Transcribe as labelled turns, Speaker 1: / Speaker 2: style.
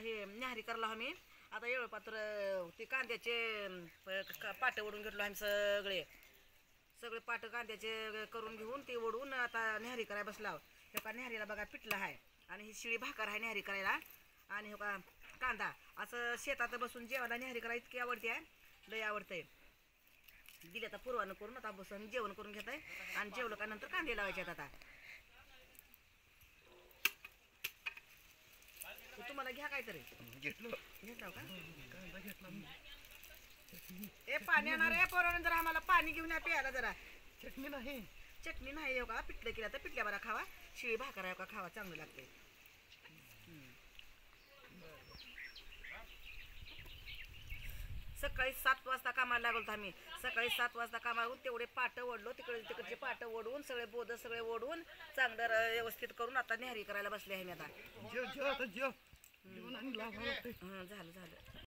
Speaker 1: हे न्याहारी करला आम्ही. आता एवढं पात्र ते कांद्याचे पाटे ओढून घेतलो आम्ही सगळे पाटं कांद्याचे करून घेऊन ते ओढून आता न्याहारी करायला बसला. हे का न्याहारीला बघा पिठलं आहे आणि ही शिळी भाकर आहे न्याहारी करायला. आणि हे का कांदा असं शेतात बसून जेवायला न्याहारी करायला इतकी आवडते आहे, लय आवडतंय. दिले आता पूर्वानं करून आता बसून जेवण करून घेत आहे आणि जेवलं का नंतर कांदे लावायचे आता. तुम्हाला घ्या काहीतरी घेतलं का? ए पाणी आणणार आहे पोरानं, जरा आम्हाला पाणी घेऊन या प्यायला जरा.
Speaker 2: चटणी नाही,
Speaker 1: चटणी नाही हो का? पिठलं केलं तर पिठल्या बरा खावा, शिळी भाकर आहे का खावा, चांगलं लागते. सकाळी 7 वाजता कामाला लागलो आम्ही. सकाळी 7 वाजता कामाला तेवढे पाटं ओढलो, तिकडचे पाटं ओढून सगळे बोध सगळे ओढून चांगलं व्यवस्थित करून आता न्याहारी करायला बसले आहे मी आता.
Speaker 2: जेव जेव आता जेव. जेवण आणि लावा लागते.
Speaker 1: झालं.